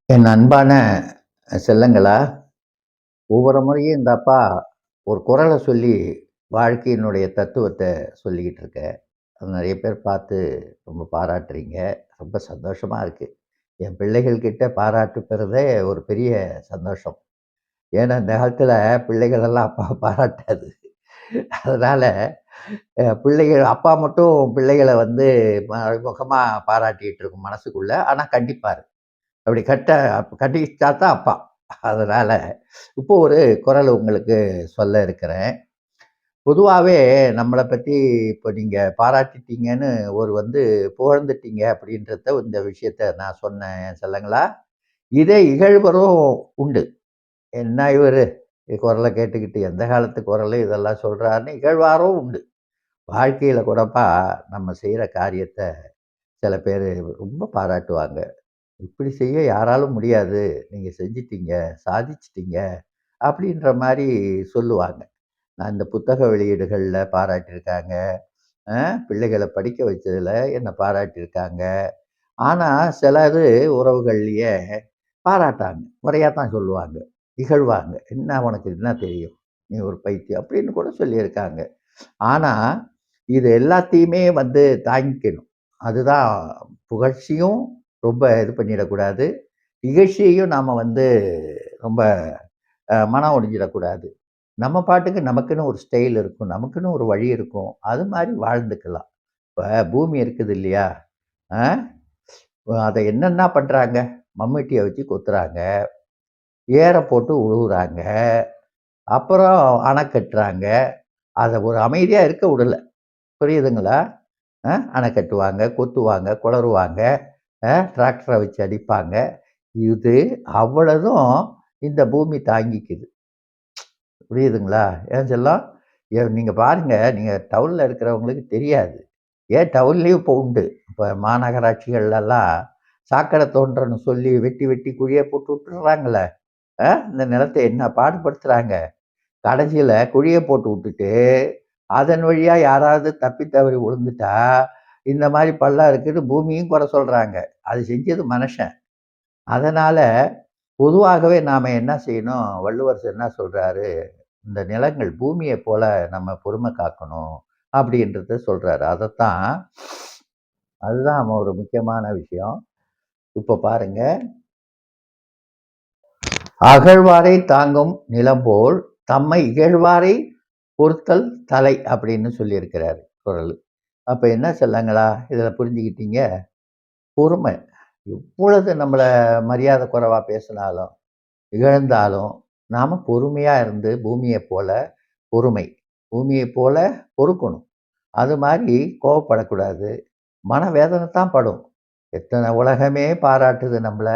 என் அன்பான செல்லங்களா, ஒவ்வொரு முறையும் இந்த அப்பா ஒரு குறள சொல்லி வாழ்க்கையினுடைய தத்துவத்த சொல்லிக்கிட்டு இருக்கேன். அது நெறைய பேர் பார்த்து ரொம்ப பாராட்டுறீங்க. ரொம்ப சந்தோஷமா இருக்கு. என் பிள்ளைகள் கிட்ட பாராட்டு பெறுறதே ஒரு பெரிய சந்தோஷம். ஏன்னா, இந்த காலத்தில பிள்ளைகள் எல்லாம் அப்பாவ பாராட்டாது. அதனால பிள்ளைகள் அப்பா மட்டும் பிள்ளைகள வந்து மறைமுகமா பாராட்டிட்டு இருக்கும் மனசுக்குள்ள. ஆனா கண்டிப்பாரு. அப்படி கண்டிச்சா தான் அப்பா. அதனால, இப்போ ஒரு குறள் உங்களுக்கு சொல்ல இருக்கிறேன். பொதுவாவே நம்மள பத்தி இப்ப நீங்க பாராட்டிட்டீங்கன்னு வந்து புகழ்ந்துட்டீங்க அப்படின்றத இந்த விஷயத்த நான் சொன்னேன் என் செல்லங்களா. இதே இகழ்வரும் உண்டு. என்ன இவரு குரல கேட்டுக்கிட்டு எந்த காலத்து குரலு இதெல்லாம் சொல்றாருன்னு இகழ்வாரும் உண்டு. வாழ்க்கையில கூடப்பா நம்ம செய்ற காரியத்த சில பேரு ரொம்ப பாராட்டுவாங்க. இப்படி செய்ய யாராலும் முடியாது. நீங்க செஞ்சுட்டீங்க, சாதிச்சுட்டீங்க அப்படின்ற மாரி சொல்லுவாங்க. நான் இந்த புத்தக வெளியீடுகள்ல பாராட்டியிருக்காங்க. அ பிள்ளைகள படிக்க வச்சதுல என்ன பாராட்டியிருக்காங்க. ஆனா சிலது உறவுகள்லயே பாராட்டாங்க. குறையா தான் சொல்லுவாங்க. இகழ்வாங்க. "என்ன உனக்கு என்ன தெரியும்? நீ ஒரு பைத்தியம்" அப்படின்னு கூட சொல்லியிருக்காங்க. ஆனா, இது எல்லாத்தையுமே தாங்கிக்கணும். அதுதான் புகழ்ச்சியும் ரொம்ப இது பண்ணிடக்கூடாது. இகழ்ச்சியையும் நாம ரொம்ப மனம் ஒடிஞ்சிடக்கூடாது. நம்ம பாட்டுக்கு நமக்குன்னு ஒரு ஸ்டைல் இருக்கும். நமக்குன்னு ஒரு வழி இருக்கும். அது மாரி வாழ்ந்துக்கலாம். இப்ப பூமி இருக்குது இல்லையா? அ அத என்னென்ன பண்றாங்க? மம்முட்டிய வச்சு கொத்துறாங்க. ஏர போட்டு உழுவுறாங்க. அப்புறம் அணை கட்டுறாங்க. அத ஒரு அமைதியா இருக்க விடல. புரியுதுங்களா? அணை கட்டுவாங்க, கொத்துவாங்க, குளறுவாங்க, டிராக்டர வச்சு அடிப்பாங்க. இது அவ்வளதும் இந்த பூமி தாங்கிக்குது. புரியுதுங்களா? ஏன் செல்லம்? நீங்க பாருங்க, நீங்க டவுன்ல இருக்கிறவங்களுக்கு தெரியாது. ஏன் டவுன்லயும் இப்போ உண்டு. இப்ப மாநகராட்சிகள்லலாம் சாக்கடை தோண்டுறேன்னு சொல்லி வெட்டி, வெட்டி குழிய போட்டு விட்டுர்றாங்கல்ல. இந்த நிலத்த என்ன பாடுபடுத்துறாங்க. கடைசியில குழிய போட்டு விட்டுட்டு, அதன் வழியா யாராவது தப்பி தவறி விழுந்துட்டா, இந்த மாரி பள்ளம் இருக்குன்னு பூமியும் குறை சொல்றாங்க. அது செஞ்சது மனுஷன். அதனால பொதுவாகவே நாம என்ன செய்யணும்? வள்ளுவர் என்ன சொல்றாரு? இந்த நிலங்கள் பூமியைப் போல நம்ம பொறுமை காக்கணும் அப்படின்றத சொல்றாரு. அதுதான் ஒரு முக்கியமான விஷயம். இப்ப பாருங்க, "அகழ்வாரை தாங்கும் நிலம்போல் தம்மை இகழ்வாரை பொறுத்தல் தலை" அப்படின்னு சொல்லியிருக்கிறாரு குறளு. அப்ப என்ன செல்லங்களா, இதுல புரிஞ்சுக்கிட்டீங்க? பொறுமை. எப்பொழுது நம்மள மரியாதை குறைவா பேசினாலும், இகழ்ந்தாலும், நாம பொறுமையா இருந்து பூமியைப் போல பொறுமை. பூமியைப் போல பொறுக்கணும். அது மாரி கோவப்படக்கூடாது. மனவேதனை தான் படும். எத்தன உலகமே பாராட்டுது நம்மள.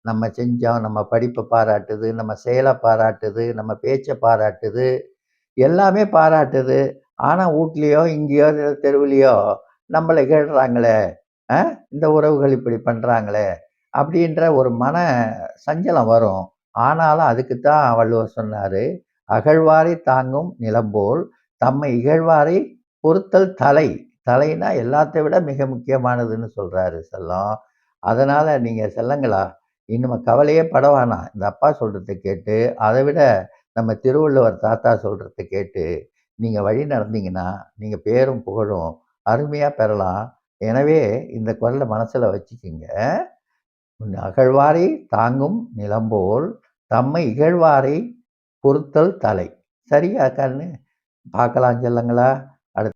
நம்ம செஞ்சோம், நம்ம படிப்ப பாராட்டுது, நம்ம செயல பாராட்டுது, நம்ம பேச்ச பாராட்டுது, எல்லாமே பாராட்டுது. ஆனா வூட்லயோ, இங்கேயோ, தெருவுலயோ நம்மள இகழ்றாங்களே, அ இந்த உறவுகள் இப்படி பண்றாங்களே, அப்படின்ற ஒரு சஞ்சலம் வரும். ஆனாலும் அதுக்கு தான் வள்ளுவர் சொன்னாரு, "அகழ்வாரை தாங்கும் நிலம்போல் தம்மை இகழ்வாரை பொறுத்தல் தலை." தலைனா எல்லாத்த விட மிக முக்கியமானதுன்னு சொல்றாரு செல்லம். அதனால நீங்க செல்லங்களா, இனிமே கவலையே பட வேணாம். இந்த அப்பா சொல்றத கேட்டு, அத விட நம்ம திருவள்ளுவர் தாத்தா சொல்றத கேட்டு, நீங்க வழி நடந்தீங்கன்னா, நீங்க பேரும் புகழும் அருமையா பெறலாம். எனவே இந்த குறள மனசுல வச்சுக்கங்க. "அகழ்வாரை தாங்கும் நிலம்போல் தம்மை இகழ்வாரை பொறுத்தல் தலை." சரியா கண்ணு? பார்க்கலாம் செல்லங்களா?